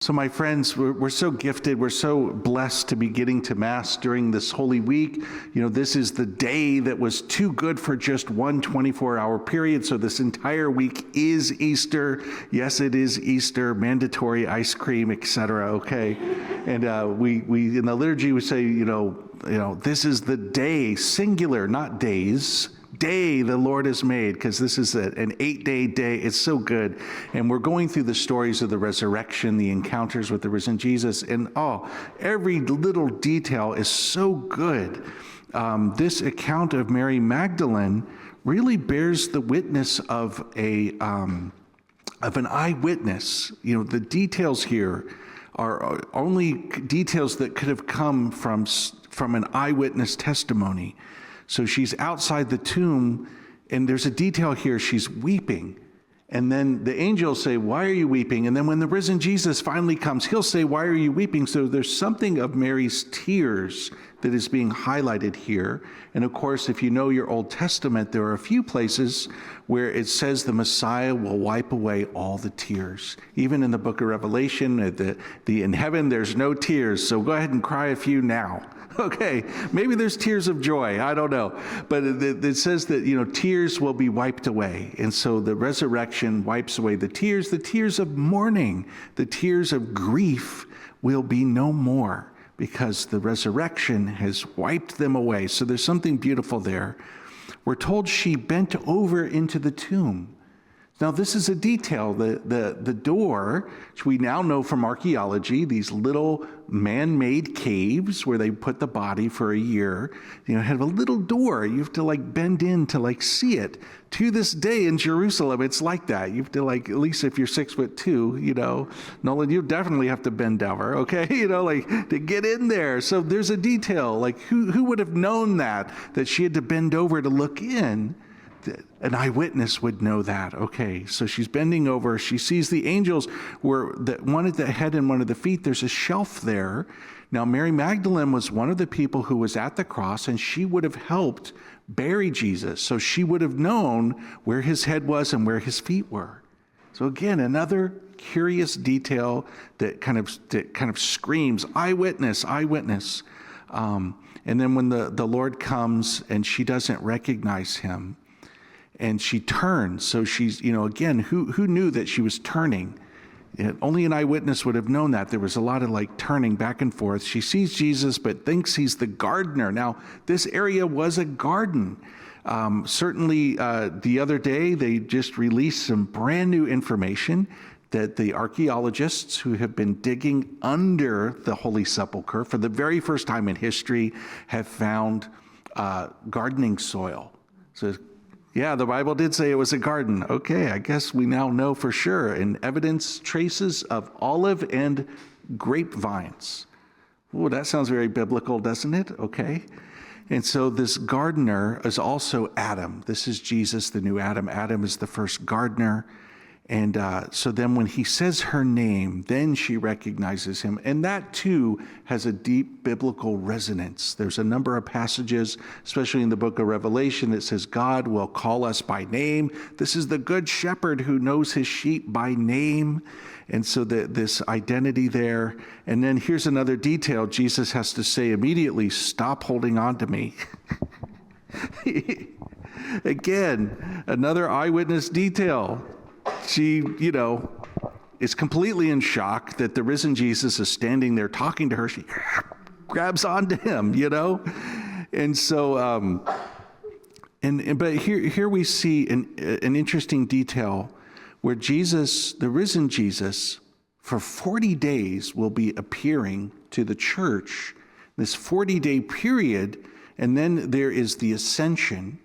So my friends, we're so gifted, we're so blessed to be getting to Mass during this Holy Week. You know, this is the day that was too good for just one 24-hour period, so this entire week is Easter. Yes, it is Easter, mandatory ice cream, etc., okay? And we in the liturgy, we say, you know, this is the day, singular, not days, day the Lord has made, because this is an 8-day day. It's so good. And we're going through the stories of the resurrection, the encounters with the risen Jesus, and every little detail is so good. This account of Mary Magdalene really bears the witness of an eyewitness. You know, the details here are only details that could have come from an eyewitness testimony. So she's outside the tomb, and there's a detail here, she's weeping. And then the angels say, "Why are you weeping?" And then when the risen Jesus finally comes, he'll say, "Why are you weeping?" So there's something of Mary's tears that is being highlighted here. And of course, if you know your Old Testament, there are a few places where it says the Messiah will wipe away all the tears. Even in the book of Revelation, in heaven, there's no tears. So go ahead and cry a few now. Okay, maybe there's tears of joy, I don't know. But it says that, tears will be wiped away. And so the resurrection wipes away the tears of mourning, the tears of grief will be no more, because the resurrection has wiped them away. So there's something beautiful there. We're told she bent over into the tomb. Now, this is a detail. The door, which we now know from archaeology, these little man-made caves where they put the body for a year, have a little door. You have to bend in to see it. To this day in Jerusalem, it's like that. You have to at least if you're 6'2", Nolan, you definitely have to bend over, okay? To get in there. So there's a detail. Who would have known that she had to bend over to look in? An eyewitness would know that. Okay, so she's bending over. She sees the angels one at the head and one at the feet. There's a shelf there. Now, Mary Magdalene was one of the people who was at the cross, and she would have helped bury Jesus. So she would have known where his head was and where his feet were. So again, another curious detail that kind of screams eyewitness, eyewitness. And then when the Lord comes and she doesn't recognize him, and she turns. So she's, again, who knew that she was turning? Only an eyewitness would have known that. There was a lot of turning back and forth. She sees Jesus, but thinks he's the gardener. Now, this area was a garden. Certainly, the other day, they just released some brand new information that the archaeologists who have been digging under the Holy Sepulchre for the very first time in history have found gardening soil. So, yeah, the Bible did say it was a garden. Okay, I guess we now know for sure. And evidence traces of olive and grapevines. Oh, that sounds very biblical, doesn't it? Okay. And so this gardener is also Adam. This is Jesus, the new Adam. Adam is the first gardener. And so then when he says her name, then she recognizes him. And that too has a deep biblical resonance. There's a number of passages, especially in the book of Revelation, that says God will call us by name. This is the good shepherd who knows his sheep by name. And so this identity there. And then here's another detail. Jesus has to say immediately, "Stop holding on to me." Again, another eyewitness detail. She, is completely in shock that the risen Jesus is standing there talking to her. She grabs onto him, And so, but here we see an interesting detail where Jesus, the risen Jesus, for 40 days will be appearing to the church, this 40-day period, and then there is the ascension.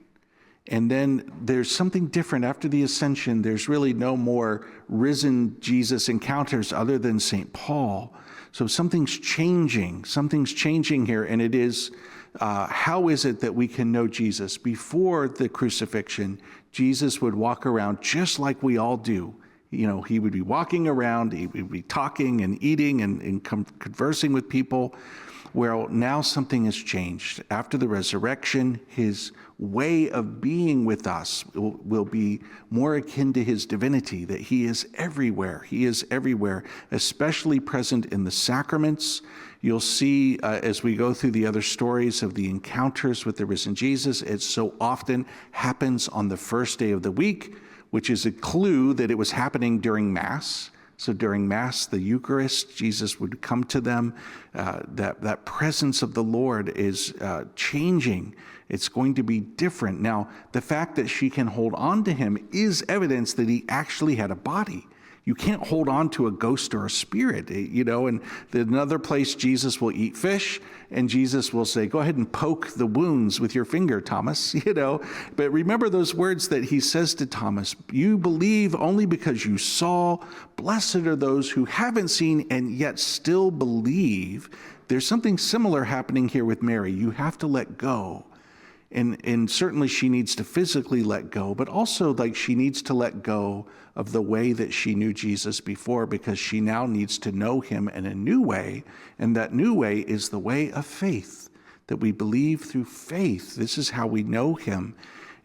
And then there's something different after the ascension. There's really no more risen Jesus encounters other than St. Paul. So something's changing. Something's changing here. And it is, how is it that we can know Jesus? Before the crucifixion, Jesus would walk around just like we all do. He would be walking around, he would be talking and eating and conversing with people. Well, now something has changed. After the resurrection, his way of being with us will be more akin to his divinity, that he is everywhere. He is everywhere, especially present in the sacraments. You'll see as we go through the other stories of the encounters with the risen Jesus, it so often happens on the first day of the week, which is a clue that it was happening during Mass. So during Mass, the Eucharist, Jesus would come to them. That presence of the Lord is changing. It's going to be different. Now, the fact that she can hold on to him is evidence that he actually had a body. You can't hold on to a ghost or a spirit, you know, and another place Jesus will eat fish, and Jesus will say, go ahead and poke the wounds with your finger, Thomas, you know. But remember those words that he says to Thomas, you believe only because you saw. Blessed are those who haven't seen and yet still believe. There's something similar happening here with Mary. You have to let go. And certainly she needs to physically let go, but also like she needs to let go of the way that she knew Jesus before, because she now needs to know him in a new way. And that new way is the way of faith, that we believe through faith. This is how we know him.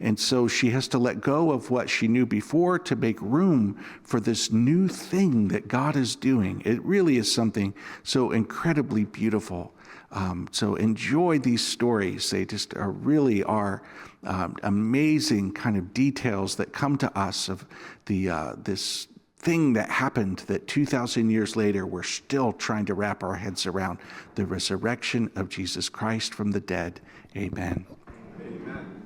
And so she has to let go of what she knew before to make room for this new thing that God is doing. It really is something so incredibly beautiful. So enjoy these stories. They just really are amazing kind of details that come to us of this thing that happened that 2,000 years later we're still trying to wrap our heads around, the resurrection of Jesus Christ from the dead. Amen. Amen.